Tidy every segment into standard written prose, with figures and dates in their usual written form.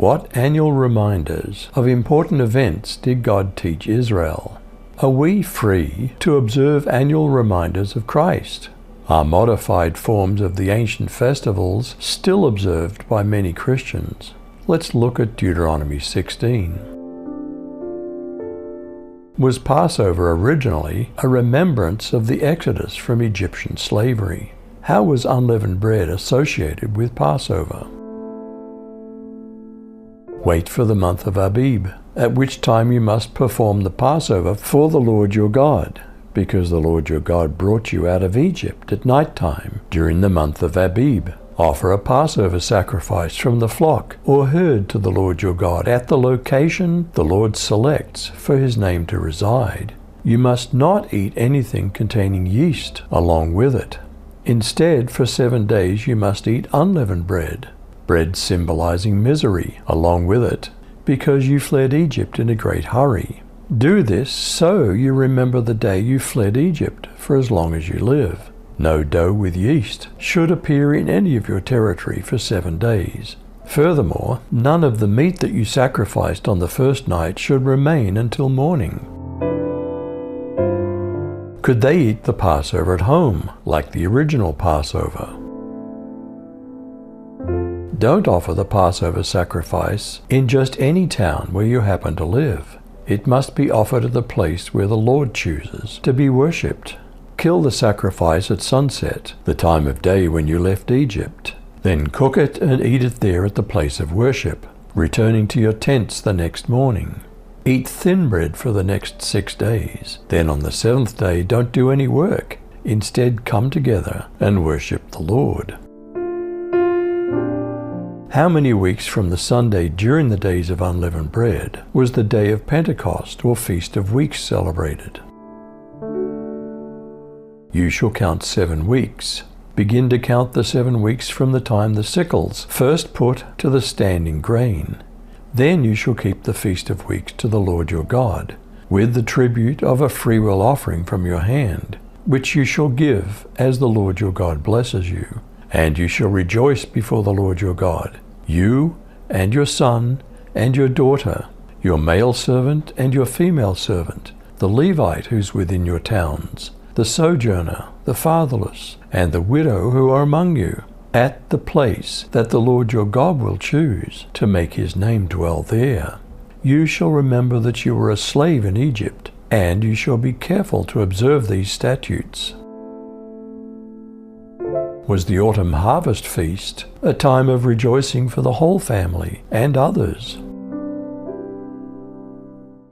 What annual reminders of important events did God teach Israel? Are we free to observe annual reminders of Christ? Are modified forms of the ancient festivals still observed by many Christians? Let's look at Deuteronomy 16. Was Passover originally a remembrance of the Exodus from Egyptian slavery? How was unleavened bread associated with Passover? Wait for the month of Abib, at which time you must perform the Passover for the Lord your God, because the Lord your God brought you out of Egypt at night time during the month of Abib. Offer a Passover sacrifice from the flock or herd to the Lord your God at the location the Lord selects for his name to reside. You must not eat anything containing yeast along with it. Instead, for 7 days you must eat unleavened bread, bread symbolizing misery along with it, because you fled Egypt in a great hurry. Do this so you remember the day you fled Egypt for as long as you live. No dough with yeast should appear in any of your territory for 7 days. Furthermore, none of the meat that you sacrificed on the first night should remain until morning. Could they eat the Passover at home, like the original Passover? Don't offer the Passover sacrifice in just any town where you happen to live. It must be offered at the place where the Lord chooses to be worshipped. Kill the sacrifice at sunset, the time of day when you left Egypt. Then cook it and eat it there at the place of worship, returning to your tents the next morning. Eat thin bread for the next 6 days. Then on the 7th day don't do any work. Instead come together and worship the Lord. How many weeks from the Sunday during the days of unleavened bread was the day of Pentecost or Feast of Weeks celebrated? You shall count 7 weeks. Begin to count the 7 weeks from the time the sickles first put to the standing grain. Then you shall keep the Feast of Weeks to the Lord your God, with the tribute of a freewill offering from your hand, which you shall give as the Lord your God blesses you. And you shall rejoice before the Lord your God, you and your son and your daughter, your male servant and your female servant, the Levite who's within your towns, the sojourner, the fatherless, and the widow who are among you, at the place that the Lord your God will choose to make his name dwell there. You shall remember that you were a slave in Egypt, and you shall be careful to observe these statutes. Was the autumn harvest feast a time of rejoicing for the whole family and others?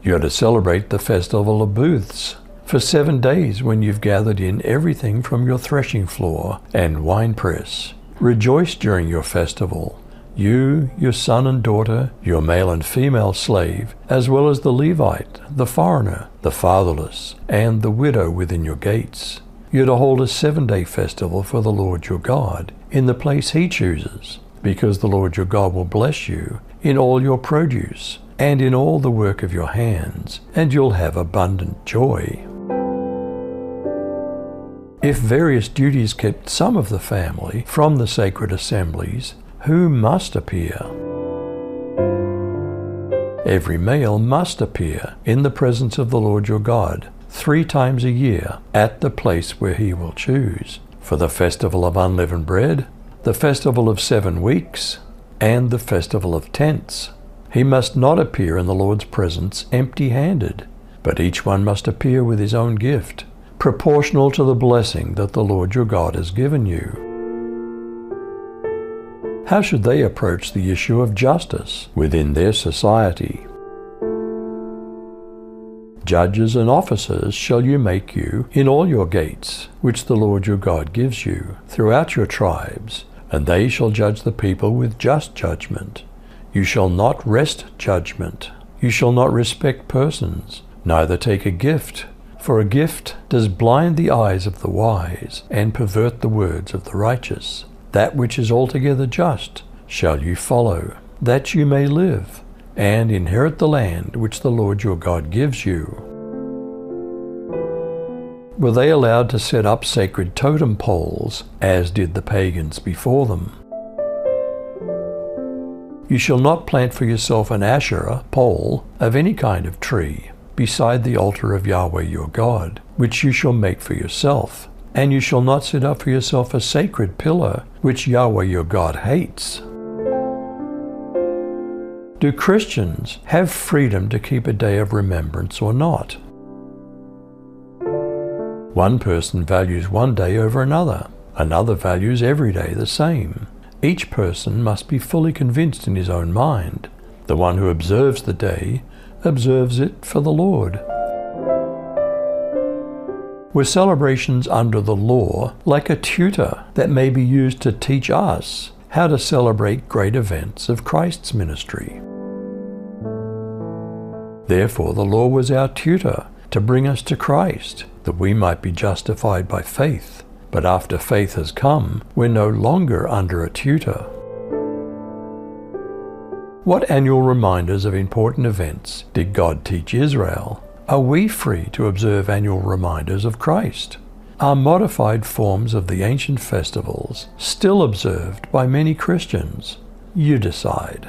You are to celebrate the festival of booths for 7 days when you've gathered in everything from your threshing floor and winepress. Rejoice during your festival, you, your son and daughter, your male and female slave, as well as the Levite, the foreigner, the fatherless, and the widow within your gates. You're to hold a 7-day festival for the Lord your God in the place he chooses, because the Lord your God will bless you in all your produce and in all the work of your hands, and you'll have abundant joy. If various duties kept some of the family from the sacred assemblies, who must appear? Every male must appear in the presence of the Lord your God 3 times a year at the place where he will choose, for the festival of unleavened bread, the festival of 7 weeks, and the festival of tents. He must not appear in the Lord's presence empty-handed, but each one must appear with his own gift, proportional to the blessing that the Lord your God has given you. How should they approach the issue of justice within their society? Judges and officers shall you make you in all your gates, which the Lord your God gives you, throughout your tribes, and they shall judge the people with just judgment. You shall not wrest judgment. You shall not respect persons, neither take a gift, for a gift does blind the eyes of the wise and pervert the words of the righteous. That which is altogether just shall you follow, that you may live, and inherit the land which the Lord your God gives you. Were they allowed to set up sacred totem poles, as did the pagans before them? You shall not plant for yourself an Asherah pole of any kind of tree beside the altar of Yahweh your God, which you shall make for yourself. And you shall not set up for yourself a sacred pillar, which Yahweh your God hates. Do Christians have freedom to keep a day of remembrance or not? One person values one day over another. Another values every day the same. Each person must be fully convinced in his own mind. The one who observes the day observes it for the Lord. Were celebrations under the law like a tutor that may be used to teach us how to celebrate great events of Christ's ministry? Therefore, the law was our tutor to bring us to Christ, that we might be justified by faith. But after faith has come, we're no longer under a tutor. What annual reminders of important events did God teach Israel? Are we free to observe annual reminders of Christ? Are modified forms of the ancient festivals still observed by many Christians? You decide.